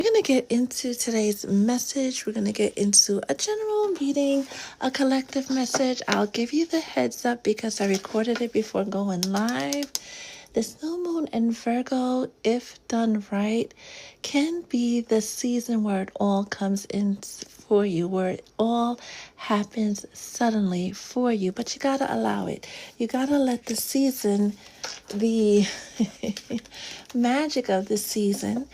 We're going to get into today's message. We're going to get into a general reading, a collective message. I'll give you the heads up because I recorded it before going live. This new moon in Virgo, if done right, can be the season where it all comes in for you, where it all happens suddenly for you. But you got to allow it. You got to let the season, the magic of the season,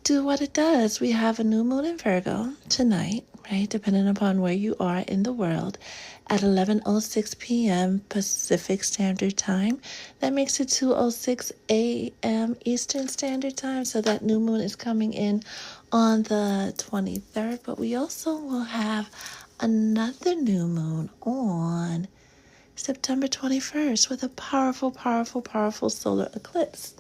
do what it does. We have a new moon in Virgo tonight, right? Depending upon where you are in the world, at 11:06 p.m. Pacific Standard Time. That makes it 2:06 a.m. Eastern Standard Time. So that new moon is coming in on the 23rd. But we also will have another new moon on September 21st with a powerful, powerful, powerful solar eclipse.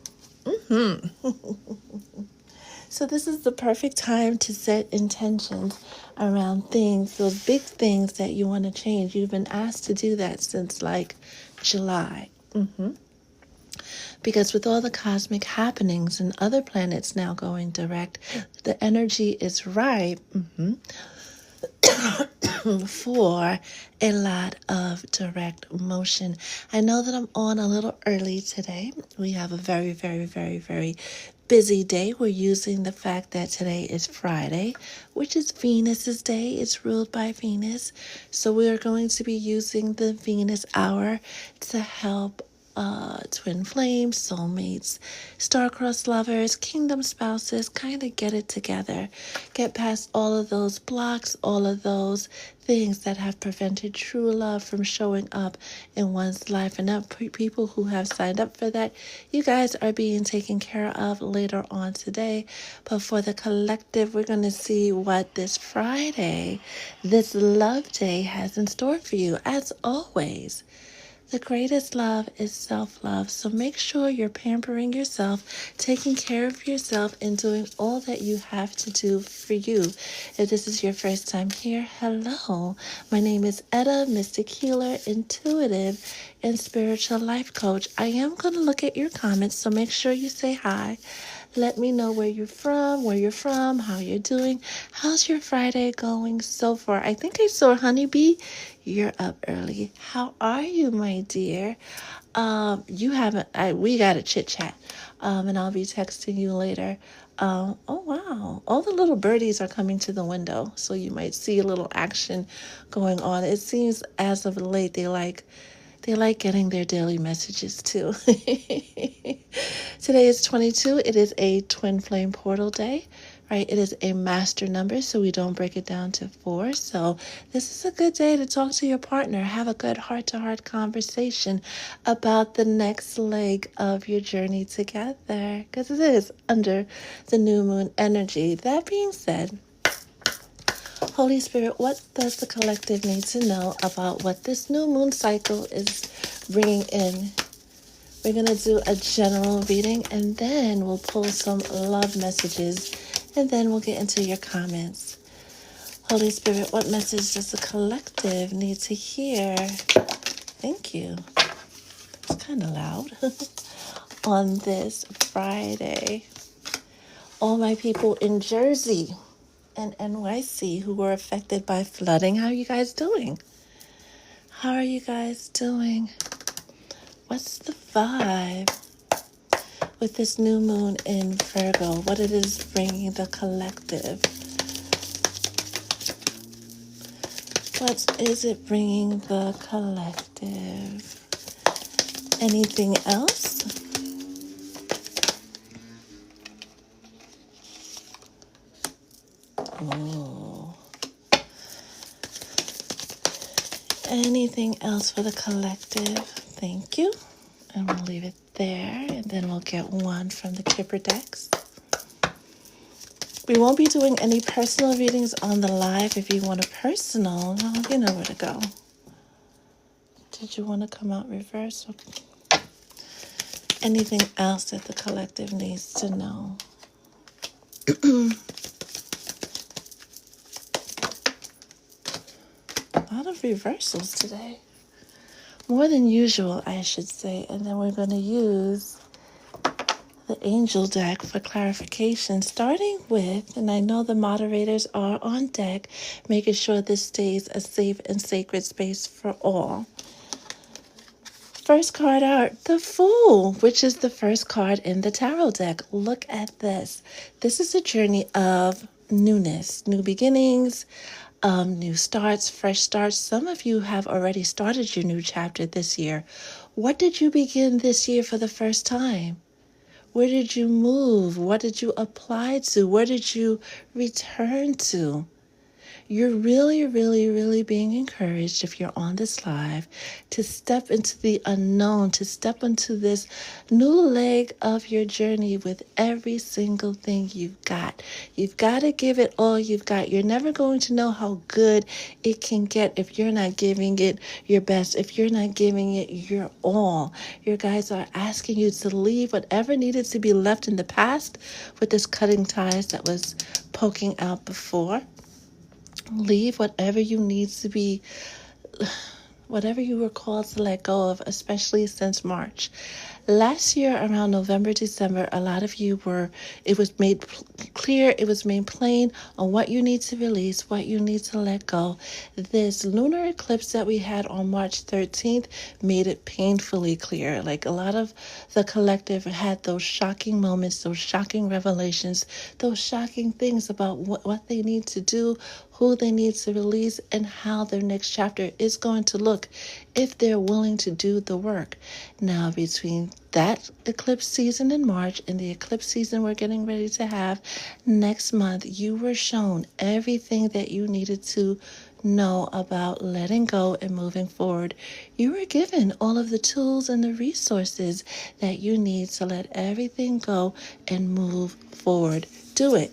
So this is the perfect time to set intentions around things, those big things that you want to change. You've been asked to do that since like July. Because with all the cosmic happenings and other planets now going direct, the energy is right for a lot of direct motion. I know that I'm on a little early today. We have a very, very, very, very busy day. We're using the fact that today is Friday, which is Venus's day. It's ruled by Venus. So we are going to be using the Venus hour to help twin flames, soulmates, star-crossed lovers, kingdom spouses kind of get it together. Get past all of those blocks, all of those things that have prevented true love from showing up in one's life. And now people who have signed up for that, you guys are being taken care of later on today. But for the collective, we're going to see what this Friday, this love day, has in store for you. As always, the greatest love is self-love. So make sure you're pampering yourself, taking care of yourself, and doing all that you have to do for you. If this is your first time here, hello. My name is Etta, Mystic Healer, Intuitive, and Spiritual Life Coach. I am going to look at your comments, so make sure you say hi. Let me know where you're from, how you're doing. How's your Friday going so far? I think I saw Honeybee. You're up early. How are you, my dear? You haven't, we got to chit chat. And I'll be texting you later. Oh, wow. All the little birdies are coming to the window. So you might see a little action going on. It seems as of late, they like getting their daily messages too. Today is 22. It is a twin flame portal day, right? It is a master number, so we don't break it down to 4. So this is a good day to talk to your partner. Have a good heart-to-heart conversation about the next leg of your journey together, because it is under the new moon energy. That being said, Holy Spirit, what does the collective need to know about what this new moon cycle is bringing in? We're going to do a general reading, and then we'll pull some love messages, and then we'll get into your comments. Holy Spirit, what message does the collective need to hear? Thank you. It's kind of loud. On this Friday, all my people in Jersey and NYC who were affected by flooding, how are you guys doing? How are you guys doing? What's the vibe with this new moon in Virgo? What it is bringing the collective? What is it bringing the collective? Anything else? Oh. Anything else for the collective? Thank you. And we'll leave it there. And then we'll get one from the Kipper decks. We won't be doing any personal readings on the live. If you want a personal, well, you know where to go. Did you want to come out reverse? Okay. Anything else that the collective needs to know? A lot of reversals today. More than usual, I should say. And then we're going to use the angel deck for clarification, starting with, and I know the moderators are on deck, making sure this stays a safe and sacred space for all. First card out, the Fool, which is the first card in the tarot deck. Look at this. This is a journey of newness, new beginnings, new starts, fresh starts. Some of you have already started your new chapter this year. What did you begin this year for the first time? Where did you move? What did you apply to? Where did you return to? You're really, really, really being encouraged, if you're on this live, to step into the unknown, to step into this new leg of your journey with every single thing you've got. You've got to give it all you've got. You're never going to know how good it can get if you're not giving it your best, if you're not giving it your all. Your guides are asking you to leave whatever needed to be left in the past with this cutting ties that was poking out before. Leave whatever you need to be, whatever you were called to let go of, especially since March. Last year, around November, December, a lot of you it was made clear, it was made plain on what you need to release, what you need to let go. This lunar eclipse that we had on March 13th made it painfully clear. Like, a lot of the collective had those shocking moments, those shocking revelations, those shocking things about what they need to do, who they need to release, and how their next chapter is going to look if they're willing to do the work. Now, between that eclipse season in March and the eclipse season we're getting ready to have next month, you were shown everything that you needed to know about letting go and moving forward. You were given all of the tools and the resources that you need to let everything go and move forward. Do it.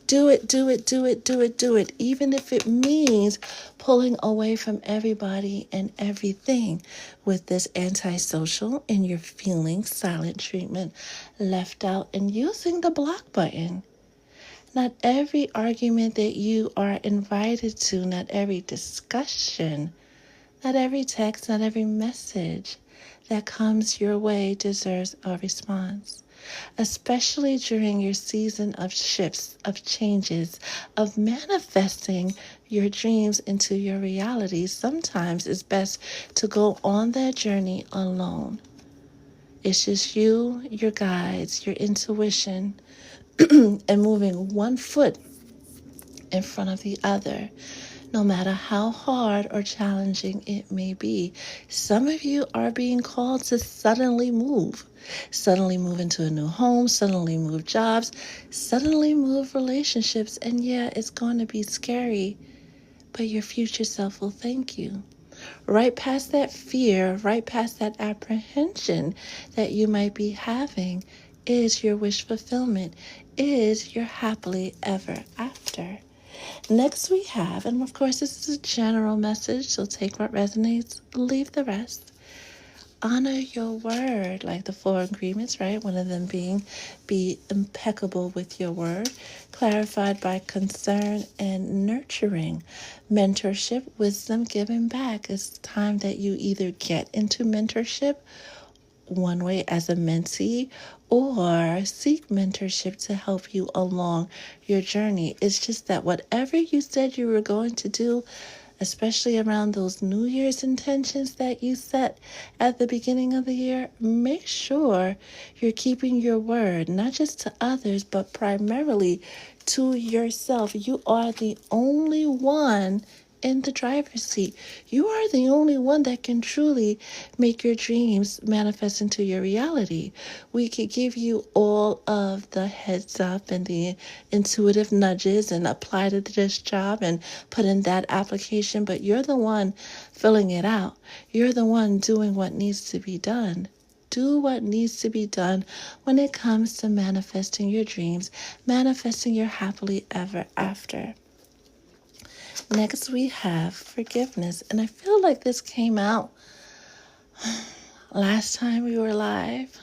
Do it, do it, do it, do it, do it. Even if it means pulling away from everybody and everything with this antisocial and you're feeling silent treatment, left out, and using the block button. Not every argument that you are invited to, not every discussion, not every text, not every message that comes your way deserves a response. Especially during your season of shifts, of changes, of manifesting your dreams into your reality, sometimes it's best to go on that journey alone. It's just you, your guides, your intuition, and moving one foot in front of the other, no matter how hard or challenging it may be. Some of you are being called to suddenly move into a new home, suddenly move jobs, suddenly move relationships. And yeah, it's going to be scary, but your future self will thank you. Right past that fear, right past that apprehension that you might be having is your wish fulfillment, is your happily ever after. Next we have, and of course this is a general message, so take what resonates, leave the rest. Honor your word, like the 4 agreements, right? One of them being be impeccable with your word, clarified by concern and nurturing. Mentorship, wisdom given back. It's time that you either get into mentorship one way as a mentee or seek mentorship to help you along your journey. It's just that whatever you said you were going to do, especially around those New Year's intentions that you set at the beginning of the year, make sure you're keeping your word, not just to others, but primarily to yourself. You are the only one in the driver's seat. You are the only one that can truly make your dreams manifest into your reality. We could give you all of the heads up and the intuitive nudges and apply to this job and put in that application, but you're the one filling it out. You're the one doing what needs to be done. Do what needs to be done when it comes to manifesting your dreams, manifesting your happily ever after. Next, we have forgiveness. And I feel like this came out last time we were live,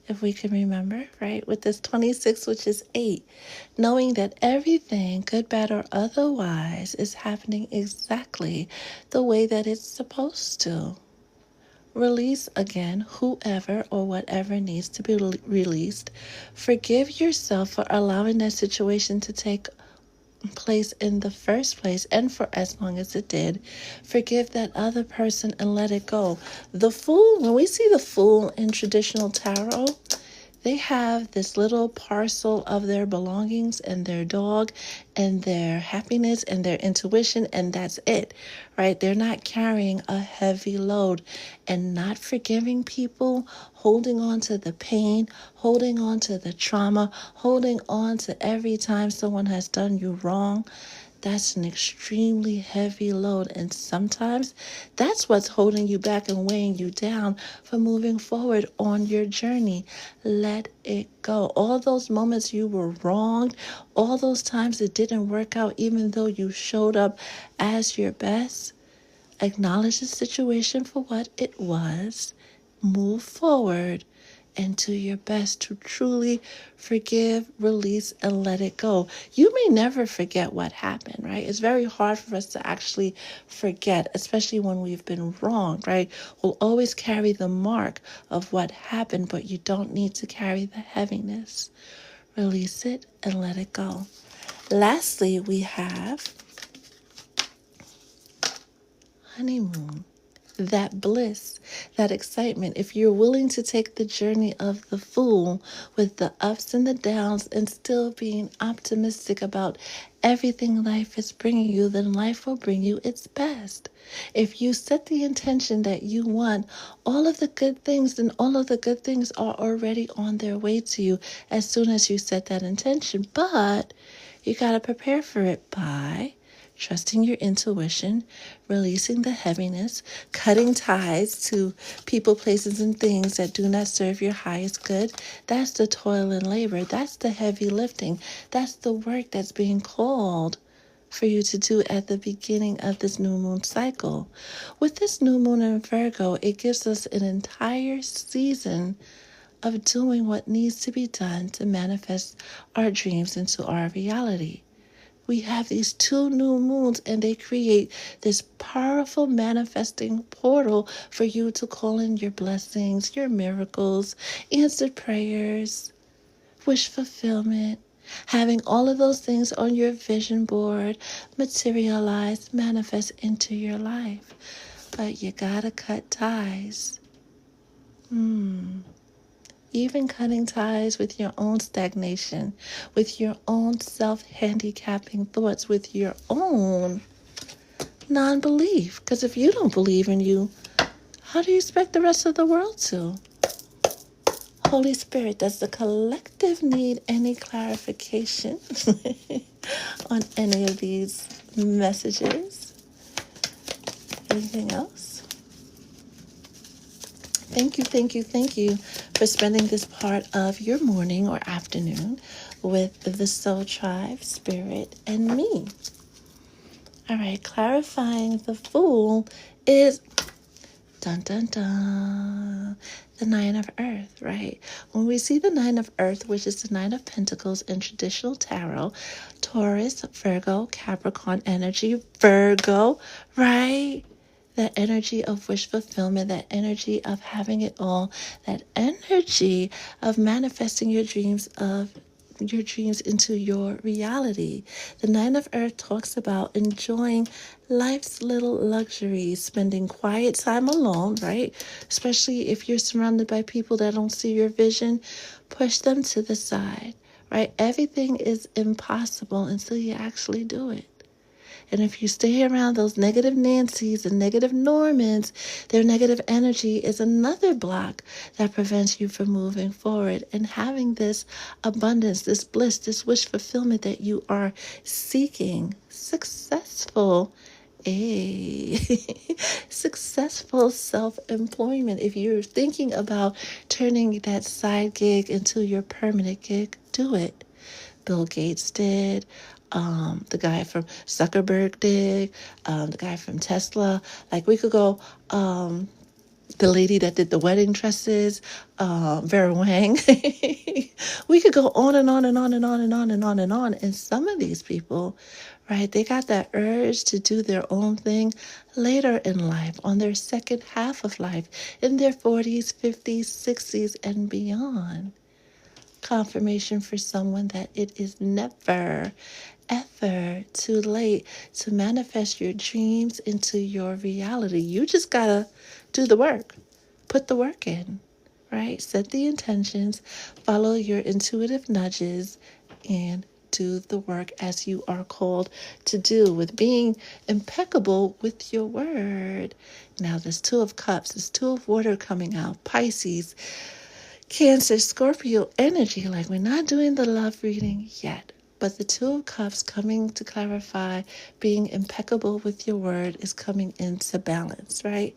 if we can remember, right? With this 26, which is 8. Knowing that everything, good, bad, or otherwise, is happening exactly the way that it's supposed to. Release again whoever or whatever needs to be released. Forgive yourself for allowing that situation to take place in the first place and for as long as it did. Forgive that other person and let it go. The Fool, when we see the Fool in traditional tarot, they have this little parcel of their belongings and their dog and their happiness and their intuition, and that's it, right? They're not carrying a heavy load and not forgiving people, holding on to the pain, holding on to the trauma, holding on to every time someone has done you wrong. That's an extremely heavy load. And sometimes that's what's holding you back and weighing you down for moving forward on your journey. Let it go. All those moments you were wronged, all those times it didn't work out, even though you showed up as your best, acknowledge the situation for what it was, move forward, and do your best to truly forgive, release, and let it go. You may never forget what happened, right? It's very hard for us to actually forget, especially when we've been wronged, right? We'll always carry the mark of what happened, but you don't need to carry the heaviness. Release it and let it go. Lastly, we have honeymoon. That bliss, that excitement. If you're willing to take the journey of the Fool with the ups and the downs and still being optimistic about everything life is bringing you, then life will bring you its best. If you set the intention that you want all of the good things, then all of the good things are already on their way to you as soon as you set that intention. But you got to prepare for it by trusting your intuition, releasing the heaviness, cutting ties to people, places, and things that do not serve your highest good. That's the toil and labor. That's the heavy lifting. That's the work that's being called for you to do at the beginning of this new moon cycle. With this new moon in Virgo, it gives us an entire season of doing what needs to be done to manifest our dreams into our reality. We have these two new moons and they create this powerful manifesting portal for you to call in your blessings, your miracles, answered prayers, wish fulfillment. Having all of those things on your vision board materialize, manifest into your life. But you gotta cut ties. Even cutting ties with your own stagnation, with your own self-handicapping thoughts, with your own non-belief. Because if you don't believe in you, how do you expect the rest of the world to? Holy Spirit, does the collective need any clarification on any of these messages? Anything else? Thank you for spending this part of your morning or afternoon with the Soul Tribe, Spirit, and me. All right, clarifying the Fool is dun dun dun, the Nine of Earth, right? When we see the Nine of Earth, which is the Nine of Pentacles in traditional tarot, Taurus, Virgo, Capricorn energy, Virgo, right? That energy of wish fulfillment, that energy of having it all, that energy of manifesting your dreams into your reality. The Nine of Earth talks about enjoying life's little luxuries, spending quiet time alone, right? Especially if you're surrounded by people that don't see your vision, push them to the side, right? Everything is impossible until you actually do it. And if you stay around those negative Nancys and negative Normans, their negative energy is another block that prevents you from moving forward and having this abundance, this bliss, this wish fulfillment that you are seeking. Successful. Successful self-employment. If you're thinking about turning that side gig into your permanent gig, do it. Bill Gates did. The guy from Zuckerberg did. The guy from Tesla. Like we could go the lady that did the wedding dresses, Vera Wang. We could go on and on and on and on and on and on and on. And some of these people, right, they got that urge to do their own thing later in life, on their second half of life, in their 40s, 50s, 60s, and beyond. Confirmation for someone that it is never, ever too late to manifest your dreams into your reality. You just gotta do the work, put the work in, right? Set the intentions, follow your intuitive nudges, and do the work as you are called to do, with being impeccable with your word. Now, this Two of Cups, this Two of Water coming out, Pisces, Cancer, Scorpio energy. Like, we're not doing the love reading yet, but the Two of Cups coming to clarify being impeccable with your word is coming into balance, right?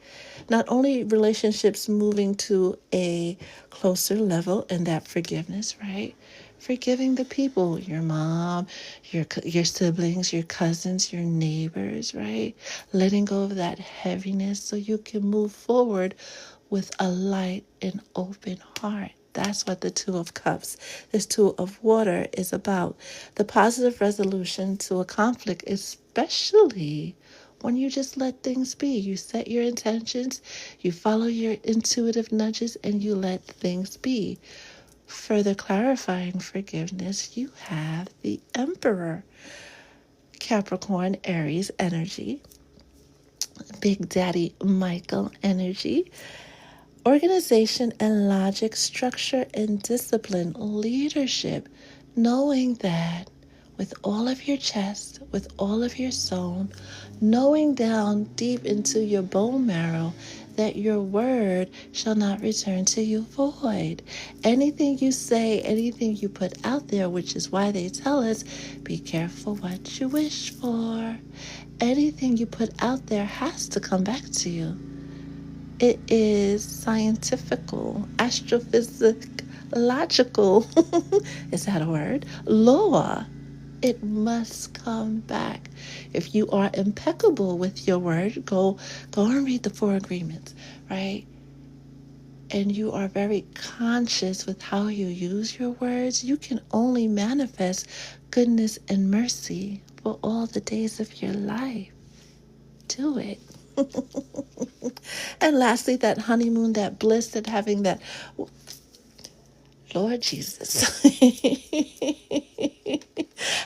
Not only relationships moving to a closer level in that forgiveness, right? Forgiving the people, your mom, your siblings, your cousins, your neighbors, right? Letting go of that heaviness so you can move forward with a light and open heart. That's what the Two of Cups, this Two of Water, is about. The positive resolution to a conflict, especially when you just let things be. You set your intentions, you follow your intuitive nudges, and you let things be. Further clarifying forgiveness, you have the Emperor, Capricorn, Aries energy, Big Daddy Michael energy, organization and logic, structure and discipline, leadership, knowing that with all of your chest, with all of your soul, knowing down deep into your bone marrow that your word shall not return to you void. Anything you say, anything you put out there, which is why they tell us, be careful what you wish for. Anything you put out there has to come back to you. It is scientifical, astrophysic, logical. Is that a word? Law. It must come back. If you are impeccable with your word, go and read the Four Agreements, right? And you are very conscious with how you use your words, you can only manifest goodness and mercy for all the days of your life. Do it. And lastly, that honeymoon, that bliss, that having that, Lord Jesus,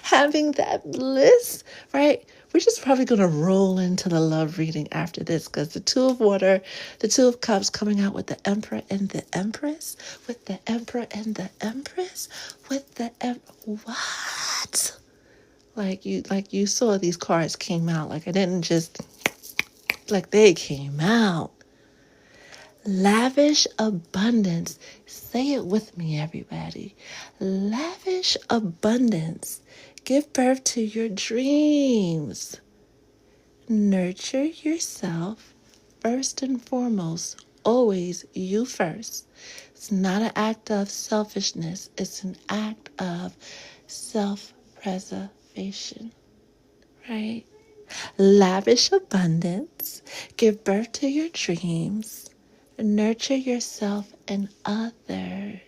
having that bliss, right? We're just probably going to roll into the love reading after this, because the Two of Water, the Two of Cups coming out with the Emperor and the Empress, with the Emperor and the Empress, with the what? Like you saw these cards came out. Like, I didn't just, like, they came out. Lavish abundance. Say it with me, everybody. Lavish abundance. Give birth to your dreams. Nurture yourself first and foremost. Always you first. It's not an act of selfishness. It's an act of self-preservation, right? Lavish abundance. Give birth to your dreams. Nurture yourself and others.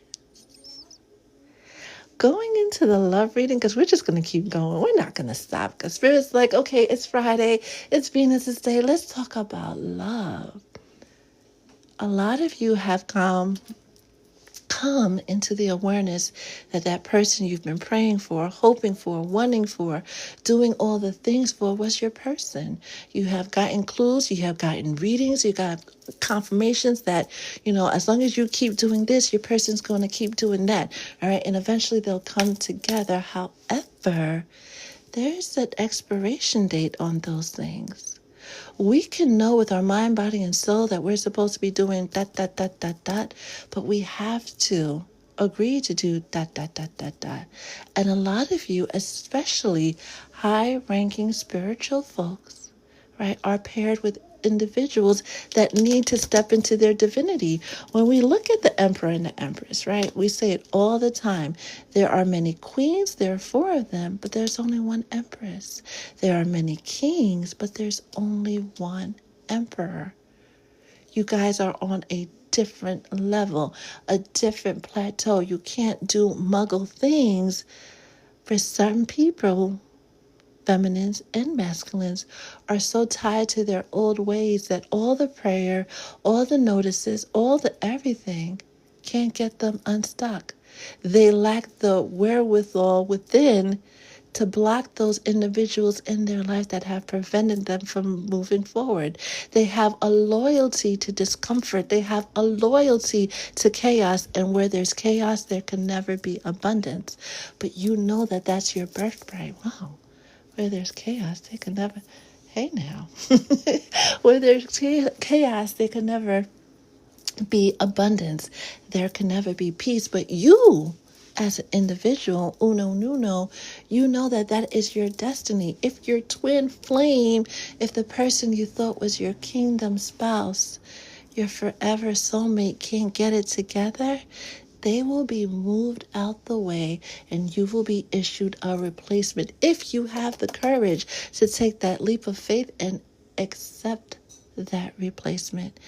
Going into the love reading, because we're just going to keep going. We're not going to stop, because Spirit's like, okay, it's Friday. It's Venus's day. Let's talk about love. A lot of you have come into the awareness that that person you've been praying for, hoping for, wanting for, doing all the things for was your person. You have gotten clues, you have gotten readings, you got confirmations that, as long as you keep doing this, your person's going to keep doing that. All right. And eventually they'll come together. However, there's an expiration date on those things. We can know with our mind, body, and soul that we're supposed to be doing dot, dot, dot, dot, dot, but we have to agree to do dot, dot, dot, dot, dot. And a lot of you, especially high-ranking spiritual folks, right, are paired with individuals that need to step into their divinity. When we look at the Emperor and the Empress, right, we say it all the time. There are many queens, there are four of them, but there's only one Empress. There are many kings, but there's only one emperor. You guys are on a different level, a different plateau. You can't do muggle things. For certain people, feminines and masculines, are so tied to their old ways that all the prayer, all the notices, all the everything can't get them unstuck. They lack the wherewithal within to block those individuals in their life that have prevented them from moving forward. They have a loyalty to discomfort. They have a loyalty to chaos. And where there's chaos, there can never be abundance. But you know that that's your birthright. Wow. Where there's chaos, they can never. Hey now. Where there's chaos, there can never be abundance. There can never be peace. But you, as an individual, uno nuno, you know that that is your destiny. If your twin flame, if the person you thought was your kingdom spouse, your forever soulmate can't get it together, they will be moved out the way and you will be issued a replacement if you have the courage to take that leap of faith and accept that replacement.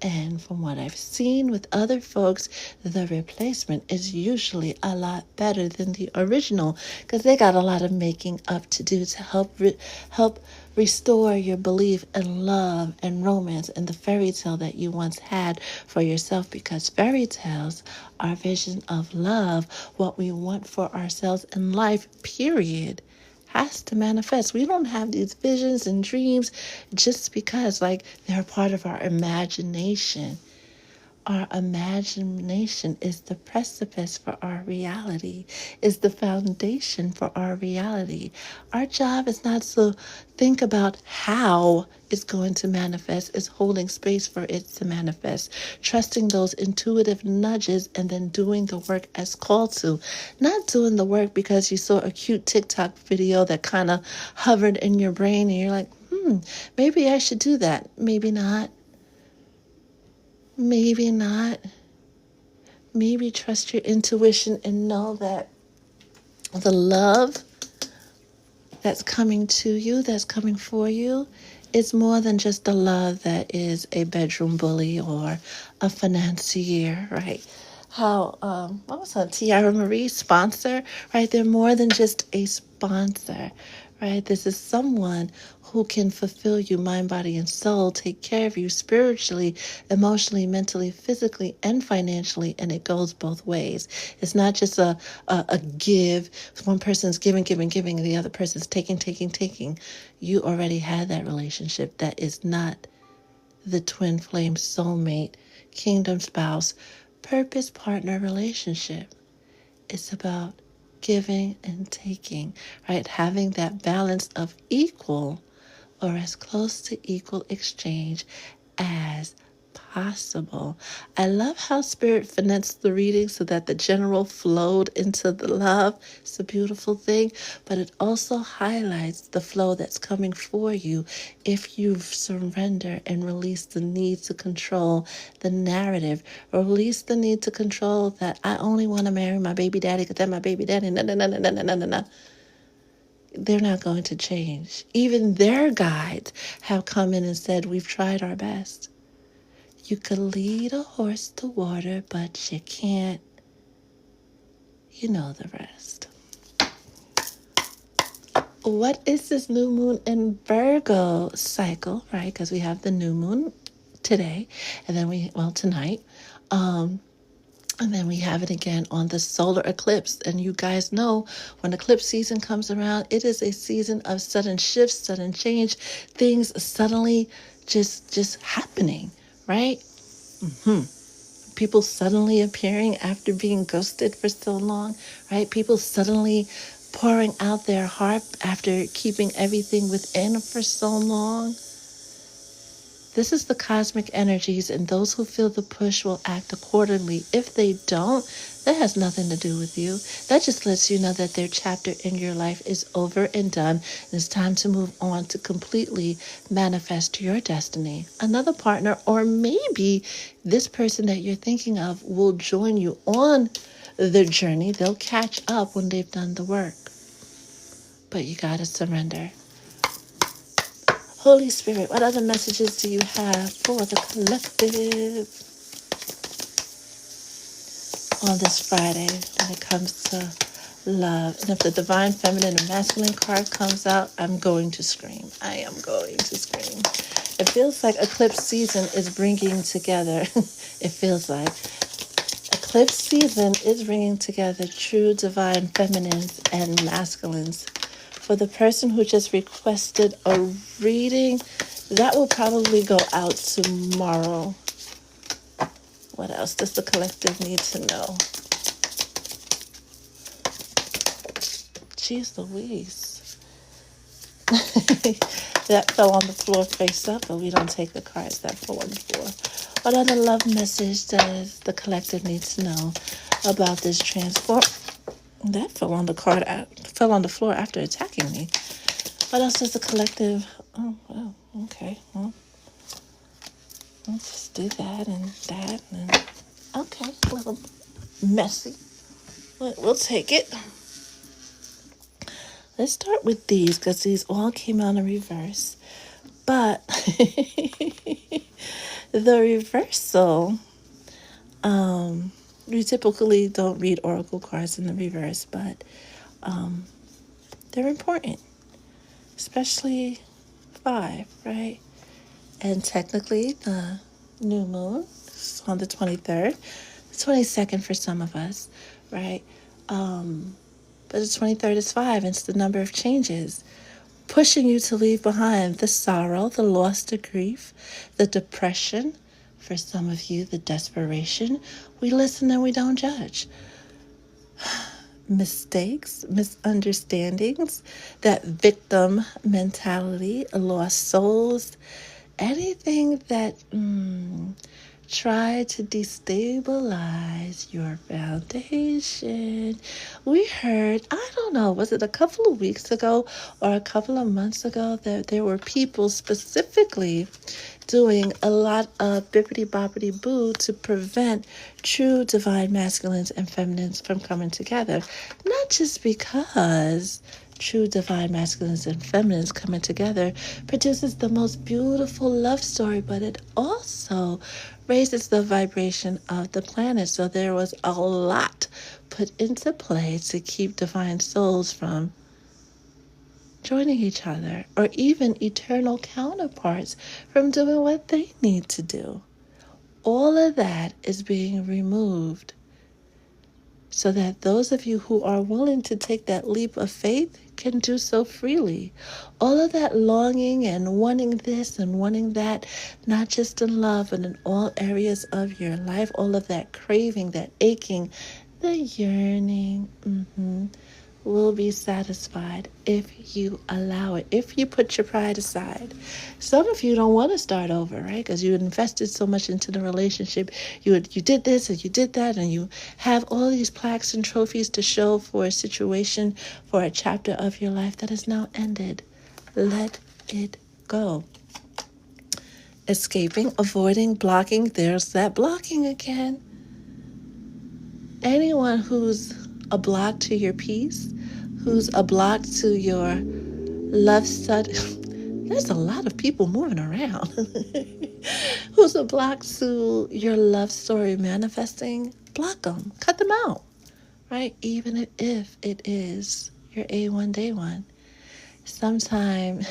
And from what I've seen with other folks, the replacement is usually a lot better than the original because they got a lot of making up to do to help restore your belief in love and romance and the fairy tale that you once had for yourself, because fairy tales are vision of love, what we want for ourselves in life, period, has to manifest. We don't have these visions and dreams just because, like, they're part of our imagination. Our imagination is the precipice for our reality, is the foundation for our reality. Our job is not to think about how it's going to manifest, it's holding space for it to manifest, trusting those intuitive nudges and then doing the work as called to. Not doing the work because you saw a cute TikTok video that kind of hovered in your brain and you're like, maybe I should do that. Maybe not. Maybe not. Maybe trust your intuition and know that the love that's coming to you, that's coming for you, is more than just the love that is a bedroom bully or a financier, right? How, what was that, Tiara Marie, sponsor, right? They're more than just a sponsor, right? This is someone who can fulfill you mind, body, and soul, take care of you spiritually, emotionally, mentally, physically, and financially, and it goes both ways. It's not just a give. One person's giving, and the other person's taking. You already had that relationship. That is not the twin flame soulmate, kingdom spouse, purpose partner relationship. It's about giving and taking, right? Having that balance of equal or as close to equal exchange as possible. I love how Spirit finessed the reading so that the general flowed into the love. It's a beautiful thing, but it also highlights the flow that's coming for you if you surrender and release the need to control the narrative, release the need to control that I only want to marry my baby daddy because that's my baby daddy. No. They're not going to change. Even their guides have come in and said, we've tried our best. You could lead a horse to water, but you can't. You know the rest. What is this new moon in Virgo cycle, right? Because we have the new moon today, and then tonight. And then we have it again on the solar eclipse. And you guys know when eclipse season comes around, it is a season of sudden shifts, sudden change, things suddenly just happening, right? People suddenly appearing after being ghosted for so long, right? People suddenly pouring out their heart after keeping everything within for so long. This is the cosmic energies, and those who feel the push will act accordingly. If they don't, that has nothing to do with you. That just lets you know that their chapter in your life is over and done, and it's time to move on to completely manifest your destiny. Another partner, or maybe this person that you're thinking of, will join you on the journey. They'll catch up when they've done the work. But you gotta surrender. Holy Spirit, what other messages do you have for the collective on this Friday when it comes to love? And if the divine feminine and masculine card comes out, I'm going to scream. I am going to scream. It feels like eclipse season is bringing together. It feels like eclipse season is bringing together true divine feminines and masculines. For the person who just requested a reading, that will probably go out tomorrow. What else does the collective need to know? Jeez Louise. That fell on the floor face up, but we don't take the cards that fall on the floor. What other love message does the collective need to know about this transform? That fell on the fell on the floor after attacking me. What else does the collective? Oh, well, okay. Well, let's just do that and that and okay, a little messy. We'll take it. Let's start with these because these all came out in reverse. But the reversal, we typically don't read oracle cards in the reverse, but they're important, especially 5, right? And technically, the new moon is on the 23rd, the 22nd for some of us, right? But the 23rd is 5, and it's the number of changes, pushing you to leave behind the sorrow, the loss, the grief, the depression. For some of you, the desperation. We listen and we don't judge. Mistakes, misunderstandings, that victim mentality, lost souls, anything that try to destabilize your foundation. We heard, I don't know, was it a couple of weeks ago or a couple of months ago that there were people specifically doing a lot of bippity boppity boo to prevent true divine masculines and feminines from coming together. Not just because true divine masculines and feminines coming together produces the most beautiful love story, but it also raises the vibration of the planet. So there was a lot put into play to keep divine souls from joining each other, or even eternal counterparts from doing what they need to do. All of that is being removed so that those of you who are willing to take that leap of faith can do so freely. All of that longing and wanting this and wanting that, not just in love, but in all areas of your life, all of that craving, that aching, the yearning, will be satisfied if you allow it, if you put your pride aside. Some of you don't want to start over, right? Because you invested so much into the relationship. You did this and you did that, and you have all these plaques and trophies to show for a situation, for a chapter of your life that is now ended. Let it go. Escaping, avoiding, blocking. There's that blocking again. Anyone who's a block to your peace, who's a block to your love study. There's a lot of people moving around. Who's a block to your love story manifesting? Block them. Cut them out. Right? Even if it is your A1 day one. Sometimes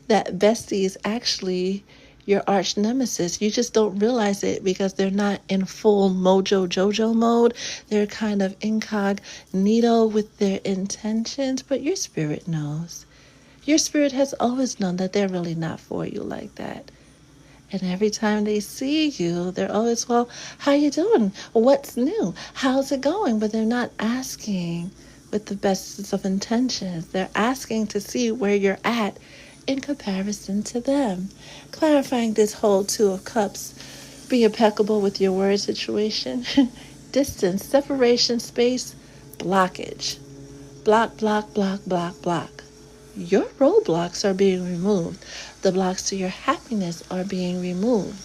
that bestie is actually your arch nemesis. You just don't realize it because they're not in full mojo jojo mode. They're kind of incognito with their intentions, but your spirit knows. Your spirit has always known that they're really not for you like that. And every time they see you, they're always, well, how you doing? What's new? How's it going? But they're not asking with the best of intentions. They're asking to see where you're at in comparison to them. Clarifying this whole Two of Cups, be impeccable with your word situation. Distance, separation, space, blockage. Block, block, block, block, block. Your roadblocks are being removed. The blocks to your happiness are being removed.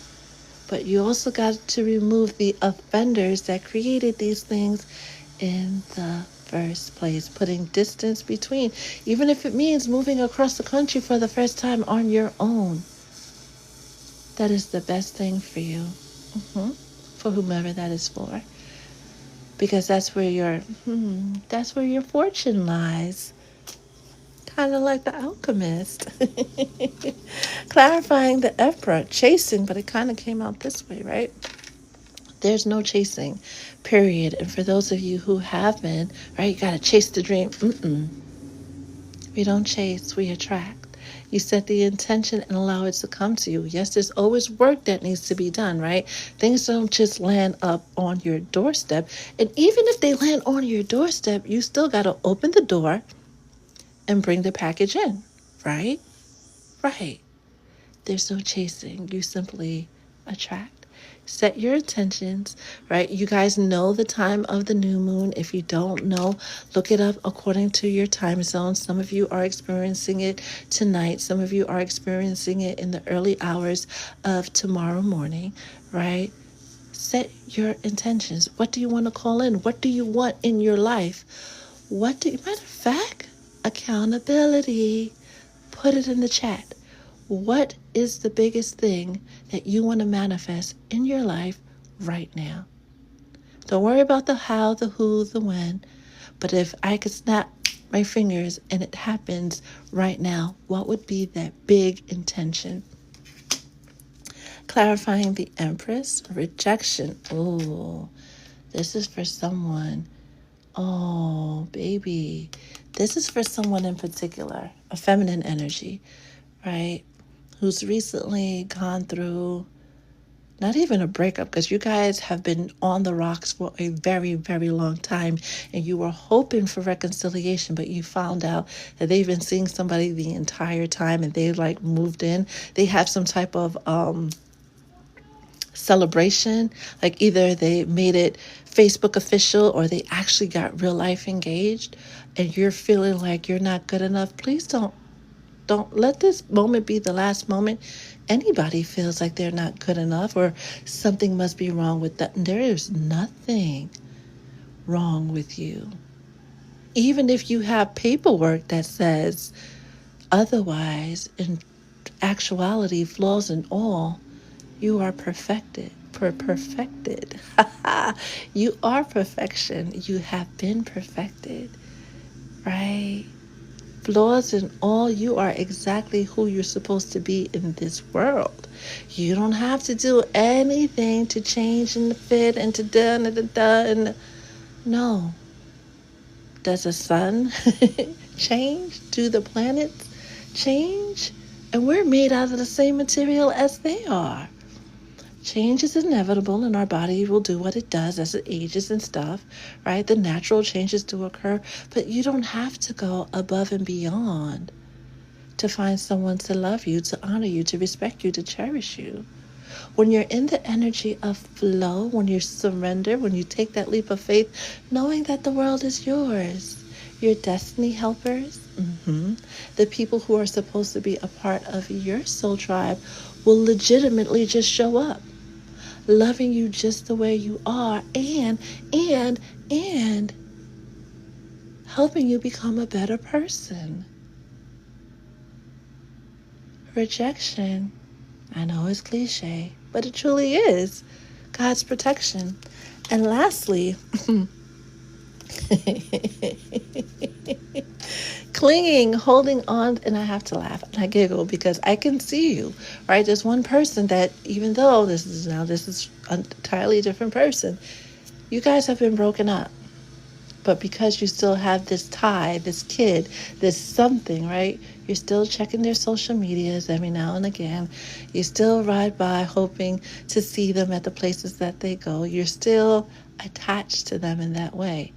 But you also got to remove the offenders that created these things in the first place, putting distance between, even if it means moving across the country for the first time on your own. That is the best thing for you, for whomever that is for, because that's where your fortune lies. Kind of like the alchemist. Clarifying the emperor, chasing, but it kind of came out this way, right? There's no chasing, period. And for those of you who have been, right, you got to chase the dream. We don't chase, we attract. You set the intention and allow it to come to you. Yes, there's always work that needs to be done, right? Things don't just land up on your doorstep. And even if they land on your doorstep, you still got to open the door and bring the package in, right? Right. There's no chasing. You simply attract. Set your intentions, right? You guys know the time of the new moon. If you don't know, look it up according to your time zone. Some of you are experiencing it tonight. Some of you are experiencing it in the early hours of tomorrow morning, right? Set your intentions. What do you want to call in? What do you want in your life? Matter of fact, accountability. Put it in the chat. What is the biggest thing that you want to manifest in your life right now? Don't worry about the how, the who, the when. But if I could snap my fingers and it happens right now, what would be that big intention? Clarifying the Empress, rejection. Oh, this is for someone. Oh, baby. This is for someone in particular, a feminine energy, right? Who's recently gone through not even a breakup, because you guys have been on the rocks for a very, very long time and you were hoping for reconciliation, but you found out that they've been seeing somebody the entire time and they like moved in. They have some type of celebration, like either they made it Facebook official or they actually got real life engaged, and you're feeling like you're not good enough. Please don't let this moment be the last moment anybody feels like they're not good enough or something must be wrong with that. There is nothing wrong with you. Even if you have paperwork that says otherwise, in actuality, flaws and all, you are perfected. Perfected. You are perfection. You have been perfected, right? Flaws and all, you are exactly who you're supposed to be in this world. You don't have to do anything to change and to fit and to done. No. Does the sun change? Do the planets change? And we're made out of the same material as they are. Change is inevitable and our body will do what it does as it ages and stuff, right? The natural changes do occur, but you don't have to go above and beyond to find someone to love you, to honor you, to respect you, to cherish you. When you're in the energy of flow, when you surrender, when you take that leap of faith, knowing that the world is yours, your destiny helpers, the people who are supposed to be a part of your soul tribe will legitimately just show up, loving you just the way you are, and helping you become a better person. Rejection, I know it's cliche, but it truly is God's protection. And lastly, clinging, holding on, and I have to laugh and I giggle because I can see you, right? There's one person that, even though this is an entirely different person, you guys have been broken up. But because you still have this tie, this kid, this something, right? You're still checking their social medias every now and again. You still ride by hoping to see them at the places that they go. You're still attached to them in that way.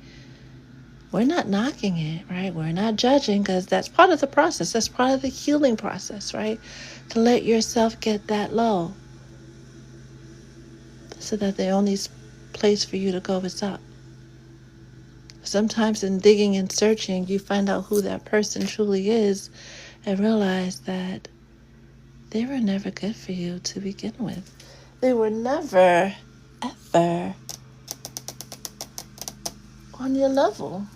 We're not knocking it, right? We're not judging, because that's part of the process. That's part of the healing process, right? To let yourself get that low so that the only place for you to go is up. Sometimes in digging and searching, you find out who that person truly is and realize that they were never good for you to begin with. They were never, ever on your level.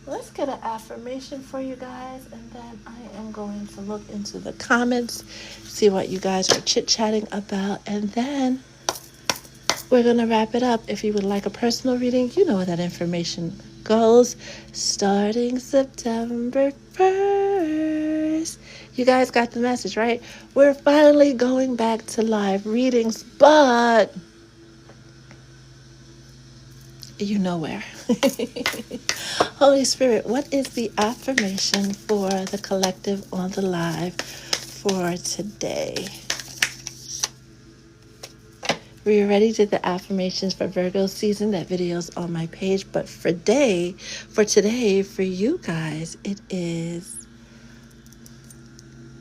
let's get an affirmation for you guys, and then I am going to look into the comments, see what you guys are chit-chatting about, and then we're going to wrap it up. If you would like a personal reading, you know where that information goes. Starting September 1st. You guys got the message, right? We're finally going back to live readings, but you know where. Holy Spirit, what is the affirmation for the collective on the live for today? We already did the affirmations for Virgo season. That video's on my page. But for today, for you guys, it is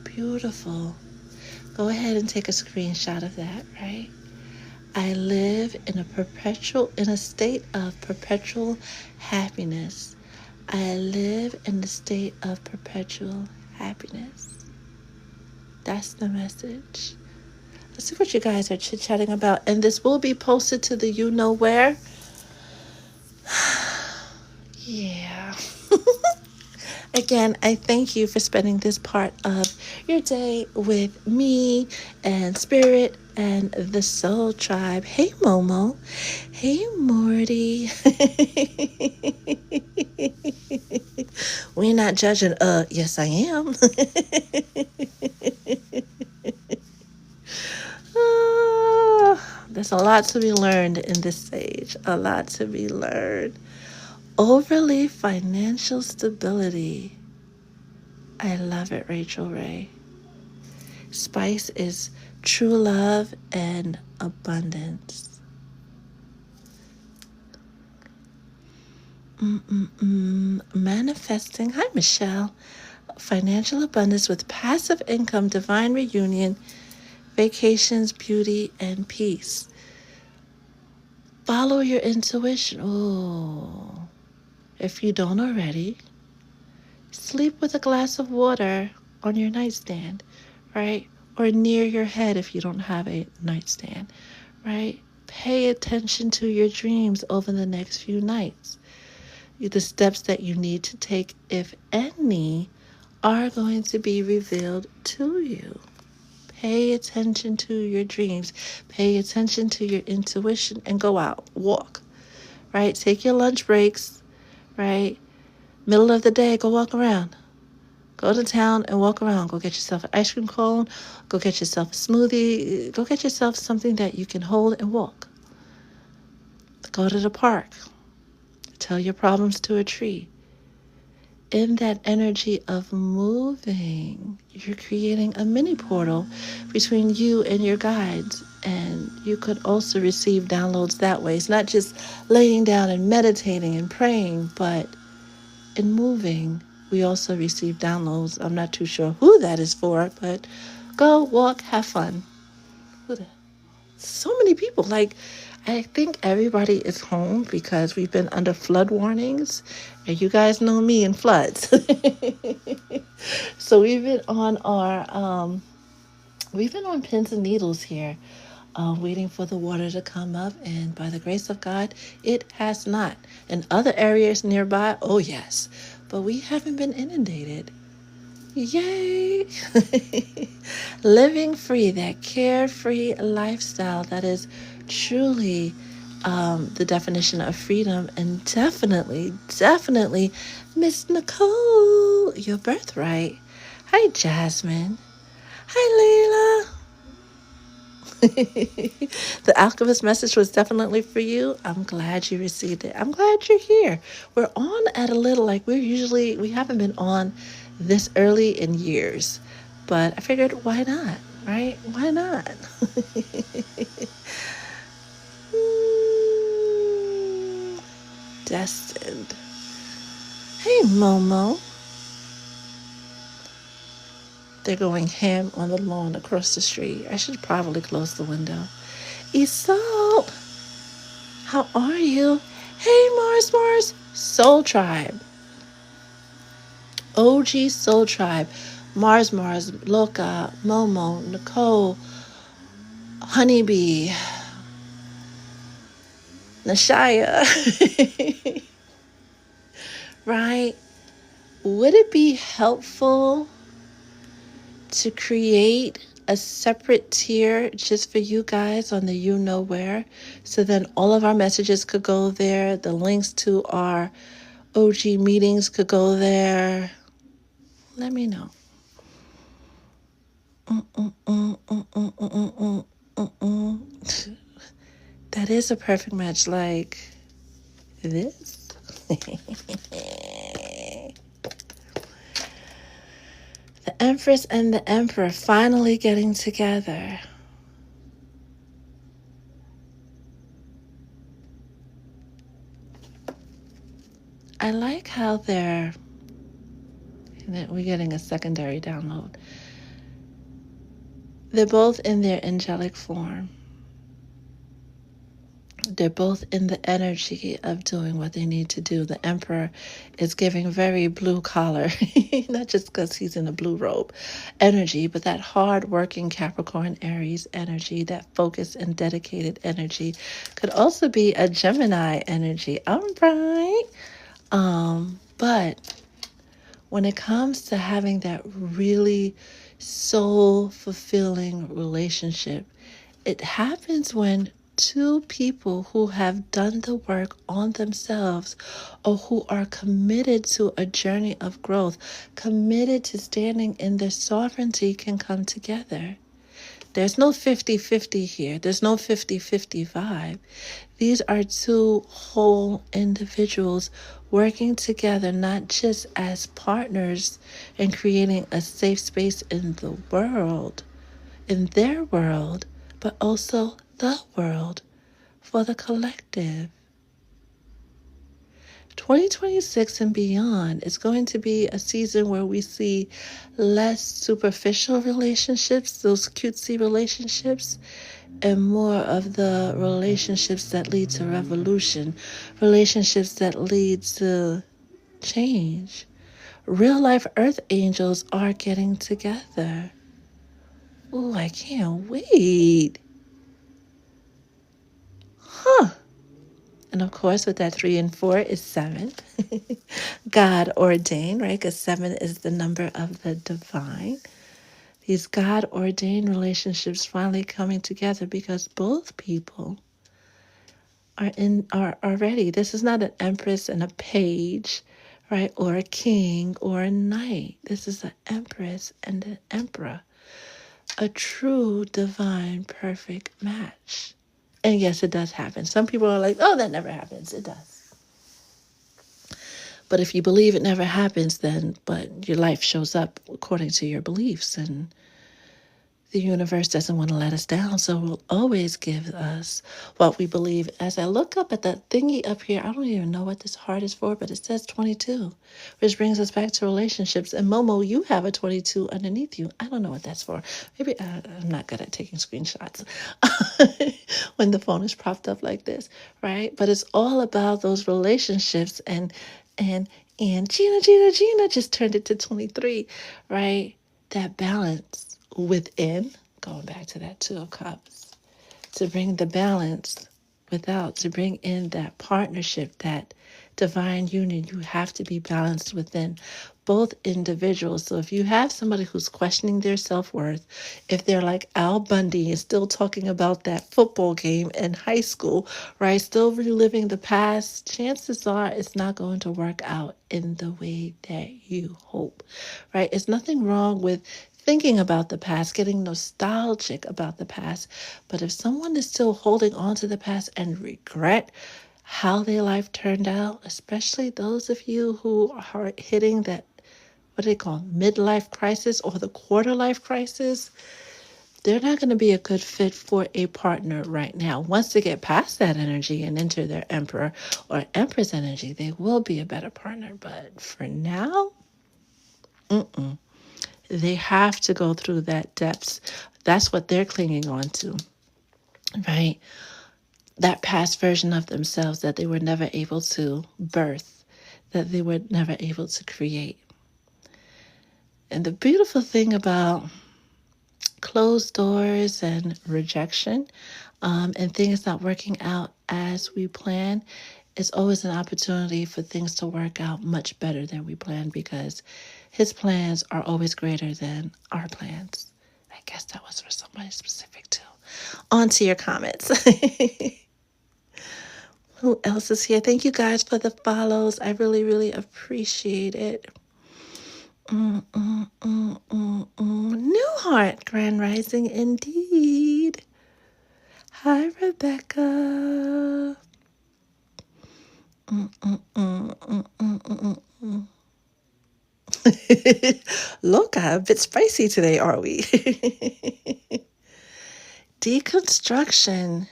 beautiful. Go ahead and take a screenshot of that, right? I live in a state of perpetual happiness. I live in a state of perpetual happiness. That's the message. Let's see what you guys are chit-chatting about. And this will be posted to the you know where. Yeah. Again, I thank you for spending this part of your day with me and Spirit and the Soul Tribe. Hey, Momo. Hey, Morty. We're not judging. Yes, I am. There's a lot to be learned in this stage. A lot to be learned. Overly financial stability. I love it, Rachel Ray. Spice is true love and abundance. Manifesting. Hi, Michelle. Financial abundance with passive income, divine reunion, vacations, beauty, and peace. Follow your intuition. Oh, if you don't already, sleep with a glass of water on your nightstand, right? Or near your head if you don't have a nightstand, right? Pay attention to your dreams over the next few nights. The steps that you need to take, if any, are going to be revealed to you. Pay attention to your dreams. Pay attention to your intuition and go out, walk, right? Take your lunch breaks, right? Middle of the day, go walk around. Go to town and walk around. Go get yourself an ice cream cone. Go get yourself a smoothie. Go get yourself something that you can hold and walk. Go to the park. Tell your problems to a tree. In that energy of moving, you're creating a mini portal between you and your guides. And you could also receive downloads that way. It's not just laying down and meditating and praying, but in moving, we also receive downloads. I'm not too sure who that is for, but go, walk, have fun. So many people. I think everybody is home because we've been under flood warnings. And you guys know me and floods. So we've been on pins and needles here, waiting for the water to come up. And by the grace of God, it has not. In other areas nearby, oh yes. But we haven't been inundated. Yay! Living free, that carefree lifestyle that is truly the definition of freedom. And definitely, Miss Nicole, your birthright. Hi, Jasmine. Hi, Layla. The alchemist message was definitely for you. I'm glad you received it. I'm glad you're here. We're on at a little, we haven't been on this early in years, but I figured, why not, right? Why not? Destined. Hey, Momo. They're going ham on the lawn across the street. I should probably close the window. Isolde, how are you? Hey, Mars, Soul Tribe. OG Soul Tribe. Mars, Loca, Momo, Nicole, Honeybee, Nashaya, right? Would it be helpful to create a separate tier just for you guys on the you know where? So then all of our messages could go there. The links to our OG meetings could go there. Let me know. That is a perfect match like this. The Empress and the Emperor finally getting together. I like how we're getting a secondary download. They're both in their angelic form. They're both in the energy of doing what they need to do. The Emperor is giving very blue collar, not just because he's in a blue robe energy, but that hard-working Capricorn Aries energy, that focused and dedicated energy. Could also be a Gemini energy. All right. But when it comes to having that really soul-fulfilling relationship, it happens when two people who have done the work on themselves or who are committed to a journey of growth, committed to standing in their sovereignty, can come together. There's no 50-50 here. There's no 50-50 vibe. These are two whole individuals working together, not just as partners and creating a safe space in the world, in their world, but also the world for the collective. 2026 and beyond is going to be a season where we see less superficial relationships, those cutesy relationships, and more of the relationships that lead to revolution, relationships that lead to change. Real life earth angels are getting together. Oh, I can't wait. Huh. And of course, with that 3 and 4 is 7. God ordained, right? Because 7 is the number of the divine. These God ordained relationships finally coming together because both people are ready. This is not an empress and a page, right? Or a king or a knight. This is an empress and an emperor. A true divine perfect match. And yes, it does happen. Some people are like, oh, that never happens. It does. But if you believe it never happens, then but your life shows up according to your beliefs, and the universe doesn't want to let us down, so it will always give us what we believe. As I look up at that thingy up here, I don't even know what this heart is for, but it says 22, which brings us back to relationships. And Momo, you have a 22 underneath you. I don't know what that's for. Maybe I'm not good at taking screenshots when the phone is propped up like this, right? But it's all about those relationships, and Gina just turned it to 23, right? That balance within, going back to that 2 of Cups, to bring the balance without, to bring in that partnership, that divine union. You have to be balanced within both individuals. So if you have somebody who's questioning their self-worth, if they're like Al Bundy and still talking about that football game in high school, right, still reliving the past, chances are it's not going to work out in the way that you hope, right? It's nothing wrong with thinking about the past, getting nostalgic about the past. But if someone is still holding on to the past and regret how their life turned out, especially those of you who are hitting that, what do they call, midlife crisis or the quarter life crisis, they're not going to be a good fit for a partner right now. Once they get past that energy and enter their emperor or empress energy, they will be a better partner. But for now, they have to go through that depths. That's what they're clinging on to, right? That past version of themselves that they were never able to birth, that they were never able to create. And the beautiful thing about closed doors and rejection, and things not working out as we plan, it's always an opportunity for things to work out much better than we planned because his plans are always greater than our plans. I guess that was for somebody specific too. On to your comments. Who else is here? Thank you guys for the follows. I really, really appreciate it. New Heart, Grand Rising indeed. Hi, Rebecca. Look, a bit spicy today, are we? Deconstruction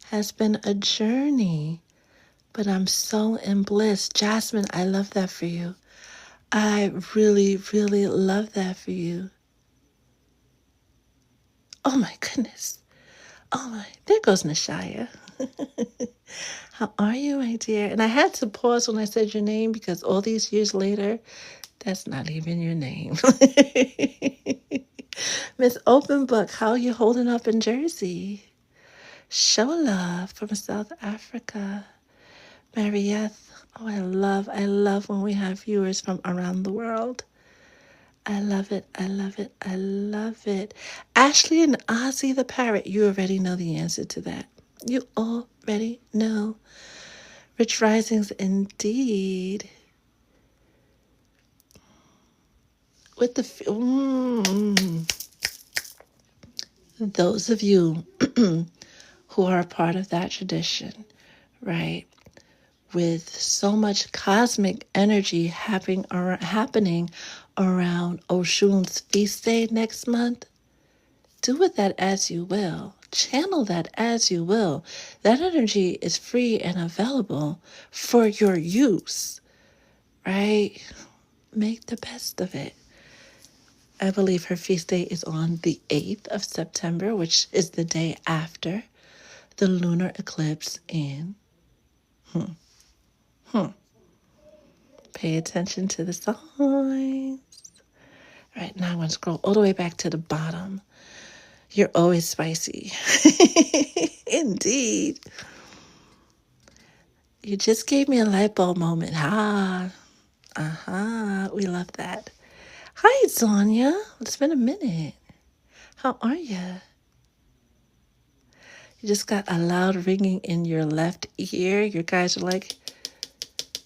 has been a journey, but I'm so in bliss. Jasmine, I love that for you. I really, really love that for you. Oh my goodness. Oh my, there goes Nashaya. How are you, my dear? And I had to pause when I said your name because all these years later, that's not even your name. Miss Open Book, how are you holding up in Jersey? Show love from South Africa. Mariette, oh, I love when we have viewers from around the world. I love it, I love it, I love it. Ashley and Ozzy the Parrot, you already know the answer to that. You already know. Rich Risings indeed. With the those of you who are a part of that tradition, right? With so much cosmic energy happening around Oshun's feast day next month, do with that as you will. Channel that as you will. That energy is free and available for your use, right? Make the best of it. I believe her feast day is on the 8th of September, which is the day after the lunar eclipse in. Pay attention to the signs. Right now, I'm going to scroll all the way back to the bottom. You're always spicy. Indeed. You just gave me a light bulb moment. We love that. Hi, Sonia. It's been a minute. How are you? You just got a loud ringing in your left ear. You guys are like,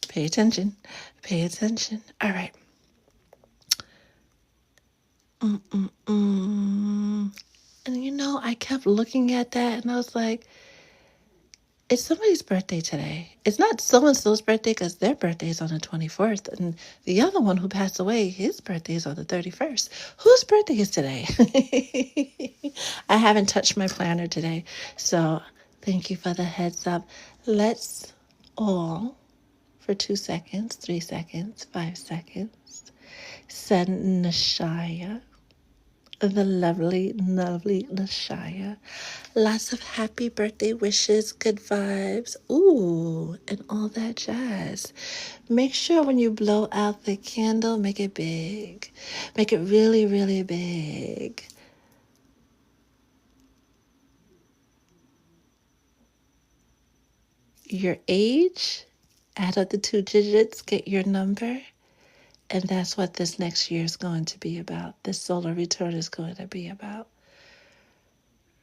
pay attention. Pay attention. All right. And I kept looking at that and I was like, it's somebody's birthday today. It's not so-and-so's birthday because their birthday is on the 24th. And the other one who passed away, his birthday is on the 31st. Whose birthday is today? I haven't touched my planner today. So thank you for the heads up. Let's all, for 2 seconds, 3 seconds, 5 seconds, send Nashaya, the lovely, lovely Nashaya, lots of happy birthday wishes, good vibes, ooh, and all that jazz. Make sure when you blow out the candle, make it big. Make it really, really big. Your age, add up the 2 digits, get your number, and that's what this next year is going to be about. This solar return is going to be about,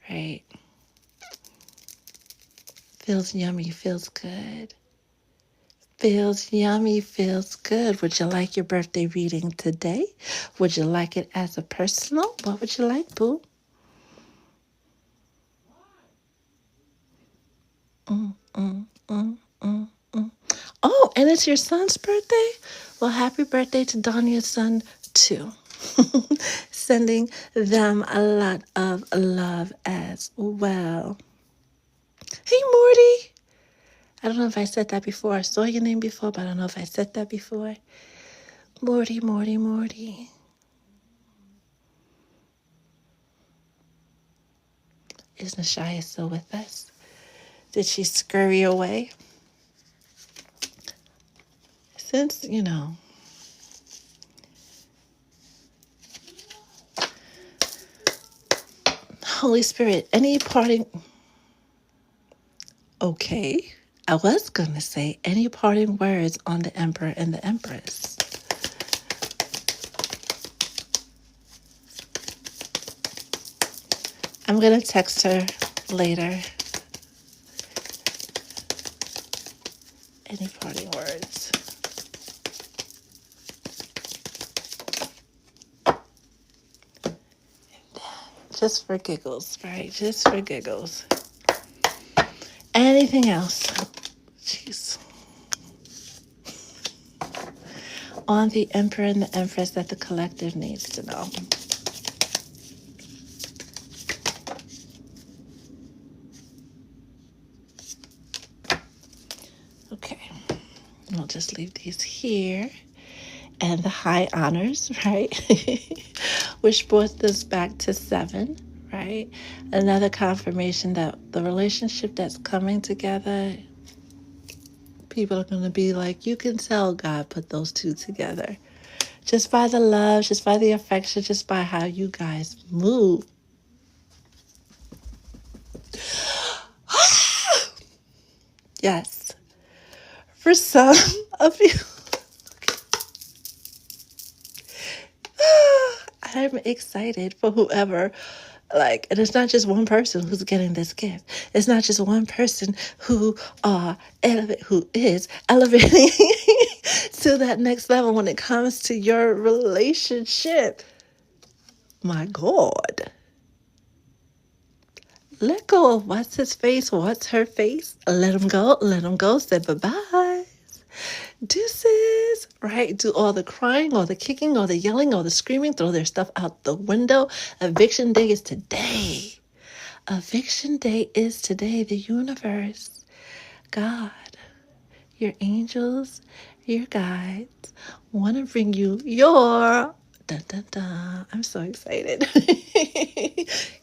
right? Feels yummy, feels good. Feels yummy, feels good. Would you like your birthday reading today? Would you like it as a personal? What would you like, boo? Oh, and it's your son's birthday? Well, happy birthday to Donya's son, too. Sending them a lot of love as well. Hey, Morty. I don't know if I said that before. I saw your name before, but I don't know if I said that before. Morty, Morty, Morty. Is Nashaya still with us? Did she scurry away? Since, Holy Spirit, any parting... Okay. I was going to say any parting words on the Emperor and the Empress. I'm going to text her later. Any parting words? Just for giggles, right? Just for giggles. Anything else? Jeez. On the Emperor and the Empress that the collective needs to know. Okay. We'll just leave these here. And the high honors, right? Which brought this back to 7, right? Another confirmation that the relationship that's coming together, people are going to be like, you can tell God put those two together. Just by the love, just by the affection, just by how you guys move. Yes. For some of you, I'm excited for whoever, and it's not just one person who's getting this gift. It's not just one person who is elevating to that next level when it comes to your relationship. My God. Let go of what's his face, what's her face. Let them go, say bye-bye. Deuces, right? Do all the crying, all the kicking, all the yelling, all the screaming, throw their stuff out the window. Eviction day is today. Eviction day is today. The universe, God, your angels, your guides want to bring you your dun, dun, dun. I'm so excited.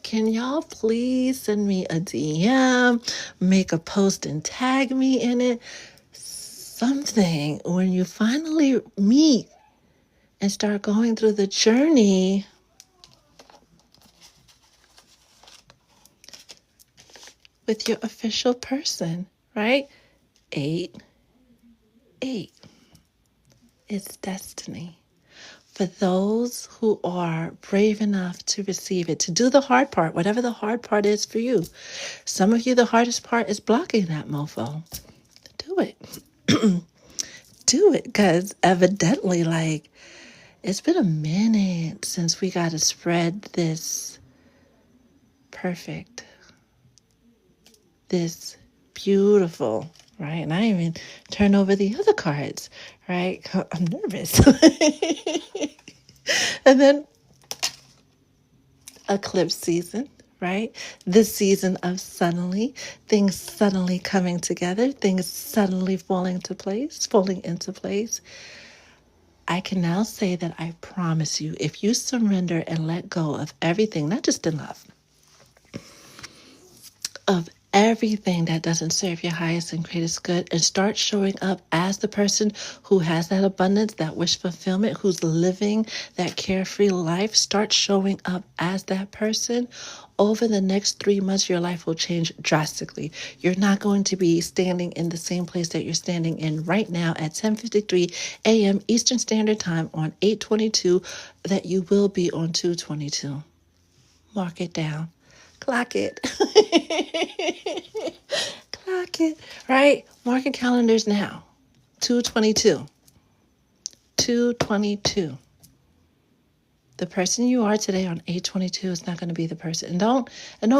Can y'all please send me a DM, make a post and tag me in it? Something when you finally meet and start going through the journey with your official person, right? 8, 8. It's destiny. For those who are brave enough to receive it, to do the hard part, whatever the hard part is for you. Some of you, the hardest part is blocking that mofo. Do it. Do it, because evidently, it's been a minute since we got to spread this perfect, this beautiful, right? And I even turn over the other cards, right? I'm nervous. And then eclipse season, right? This season of suddenly, things suddenly coming together, things suddenly falling into place. I can now say that I promise you, if you surrender and let go of everything, not just in love, of everything that doesn't serve your highest and greatest good, and start showing up as the person who has that abundance, that wish fulfillment, who's living that carefree life, start showing up as that person. Over the next 3 months, your life will change drastically. You're not going to be standing in the same place that you're standing in right now at 10:53 a.m. Eastern Standard Time on 8/22 that you will be on 2/22. Mark it down. Clock it. Clock it. Right? Mark your calendars now. 2/22. 2/22. The person you are today on 8/22 is not going to be the person. And don't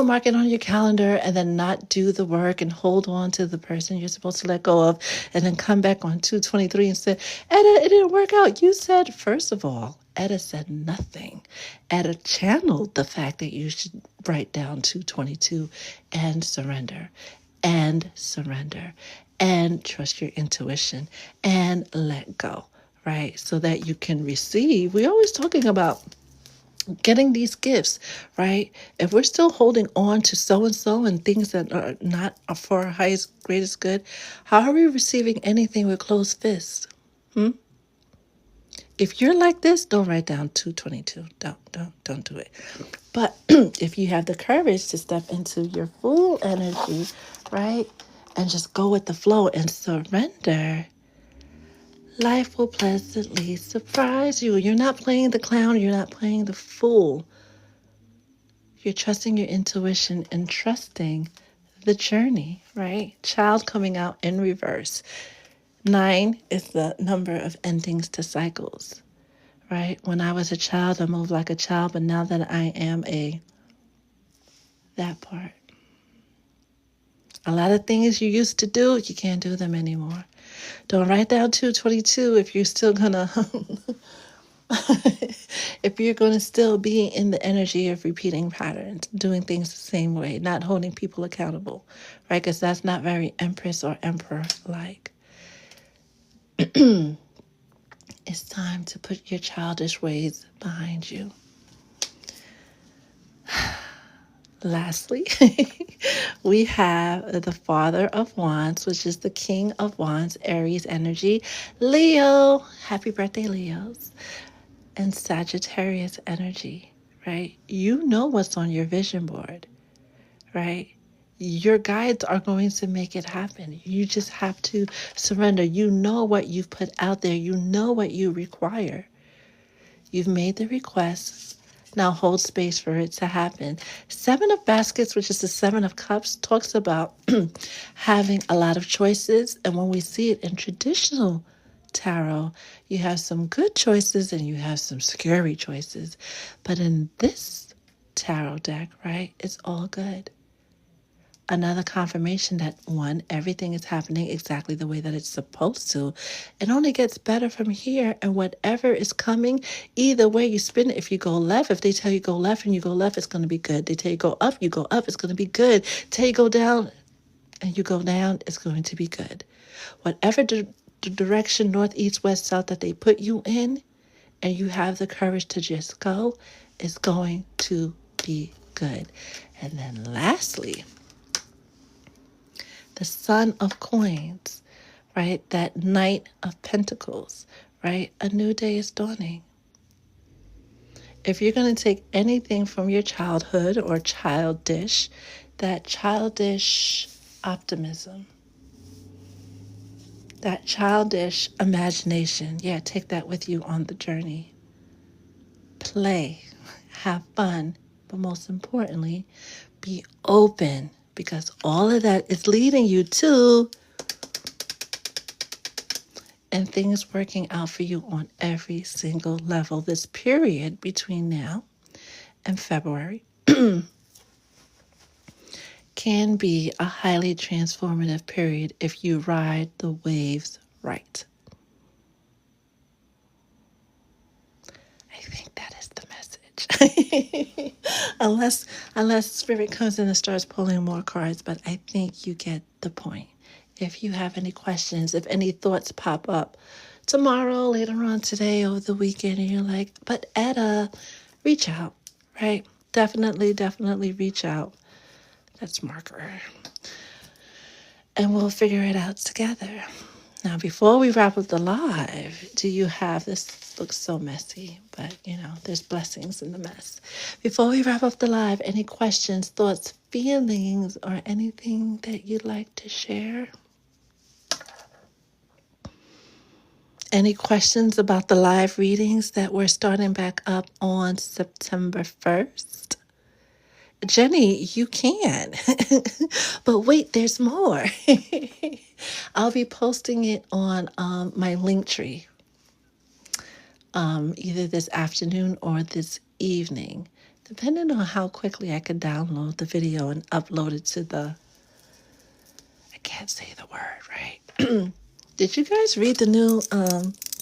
mark it on your calendar and then not do the work and hold on to the person you're supposed to let go of and then come back on 2/23 and say, Etta, it didn't work out. You said, first of all, Etta said nothing. Etta channeled the fact that you should write down 2/22 and surrender and trust your intuition and let go. Right? So that you can receive. We're always talking about getting these gifts, right? If we're still holding on to so-and-so and things that are not for our highest, greatest good, how are we receiving anything with closed fists? If you're like this, don't write down 2/22. Don't do it. But if you have the courage to step into your full energy, right? and just go with the flow and surrender, life will pleasantly surprise you. You're not playing the clown, you're not playing the fool. You're trusting your intuition and trusting the journey, right? Child coming out in reverse. 9 is the number of endings to cycles, right? When I was a child, I moved like a child, but now that I am that part. A lot of things you used to do, you can't do them anymore. Don't write down 222 if you're still gonna if you're gonna still be in the energy of repeating patterns, doing things the same way, not holding people accountable, right? Because that's not very Empress or Emperor like. It's time to put your childish ways behind you. Lastly, we have the Father of Wands, which is the King of Wands, Aries energy, Leo, happy birthday, Leos, and Sagittarius energy, right? You know what's on your vision board, right? Your guides are going to make it happen. You just have to surrender. You know what you've put out there. You know what you require. You've made the request. Now hold space for it to happen. 7 of Baskets, which is the 7 of Cups, talks about having a lot of choices. And when we see it in traditional tarot, you have some good choices and you have some scary choices. But in this tarot deck, right, it's all good. Another confirmation that, one, everything is happening exactly the way that it's supposed to. It only gets better from here, and whatever is coming, either way you spin it. If you go left, if they tell you go left and you go left, it's going to be good. They tell you go up, you go up, it's going to be good. Tell you go down and you go down, it's going to be good. Whatever the direction, north, east, west, south that they put you in, and you have the courage to just go, is going to be good. And then lastly, the Son of Coins, right? That Knight of Pentacles, right? A new day is dawning. If you're going to take anything from your childhood or childish, that childish optimism, that childish imagination, yeah, take that with you on the journey. Play, have fun, but most importantly, be open, because all of that is leading you to and things working out for you on every single level. This period between now and February can be a highly transformative period if you ride the waves right. I think that is the message. unless Spirit comes in and starts pulling more cards, but I think you get the point. If you have any questions, if any thoughts pop up tomorrow, later on today, over the weekend, and you're like, but Etta, reach out, right? Definitely reach out. That's marker. And we'll figure it out together. Now, before we wrap up the live, do you have this? Looks so messy, but there's blessings in the mess. Before we wrap up the live, any questions, thoughts, feelings, or anything that you'd like to share? Any questions about the live readings that we're starting back up on September 1st? Jenny, you can. But wait, there's more. I'll be posting it on my Linktree either this afternoon or this evening, depending on how quickly I can download the video and upload it to I can't say the word, right? Did you guys read the new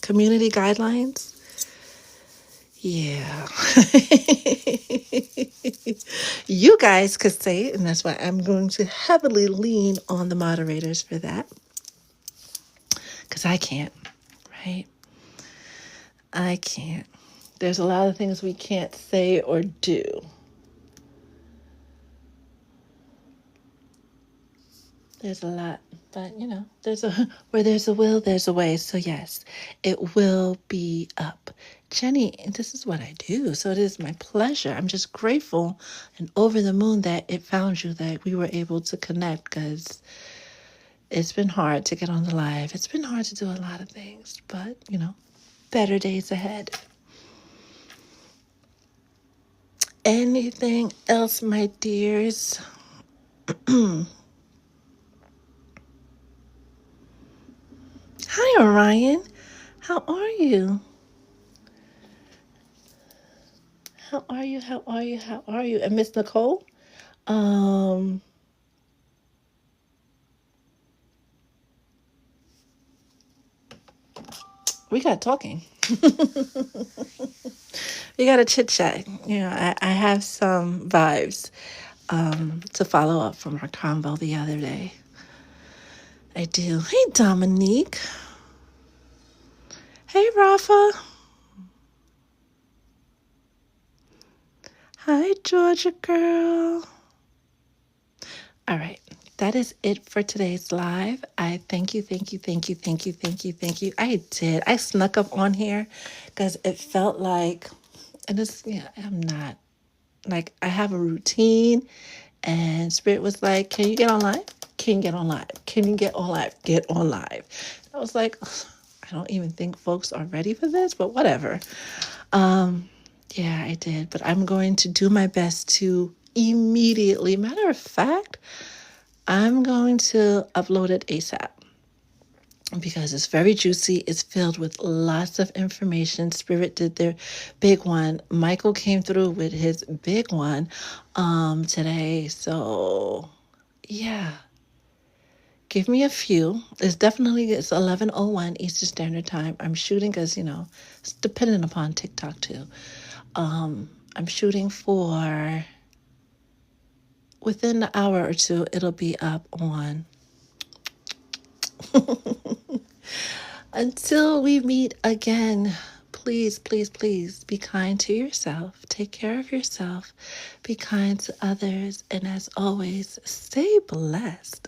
community guidelines? Yeah. You guys could say it, and that's why I'm going to heavily lean on the moderators for that. Because I can't, right? I can't. There's a lot of things we can't say or do. There's a lot, but where there's a will, there's a way. So yes, it will be up. Jenny, this is what I do. So it is my pleasure. I'm just grateful and over the moon that it found you, that we were able to connect, because It's been hard to get on the live. It's been hard to do a lot of things, but, better days ahead. Anything else, my dears? Hi, Orion. How are you? How are you? How are you? How are you? And Miss Nicole? We got talking. We got a chit chat. I have some vibes to follow up from our convo the other day. I do. Hey, Dominique. Hey, Rafa. Hi, Georgia girl. All right. That is it for today's live. I thank you. I did. I snuck up on here because it felt like, and it's, I'm not, like, I have a routine, and Spirit was like, can you get on live? Can you get on live? Can you get on live? Get on live. I was like, I don't even think folks are ready for this, but whatever. Yeah, I did. But I'm going to do my best to immediately, matter of fact, I'm going to upload it ASAP because it's very juicy. It's filled with lots of information. Spirit did their big one. Michael came through with his big one today. So, yeah. Give me a few. It's 11:01 Eastern Standard Time. I'm shooting because, it's dependent upon TikTok too. I'm shooting for within an hour or two, it'll be up on. Until we meet again, please, please, please be kind to yourself. Take care of yourself. Be kind to others. And as always, stay blessed.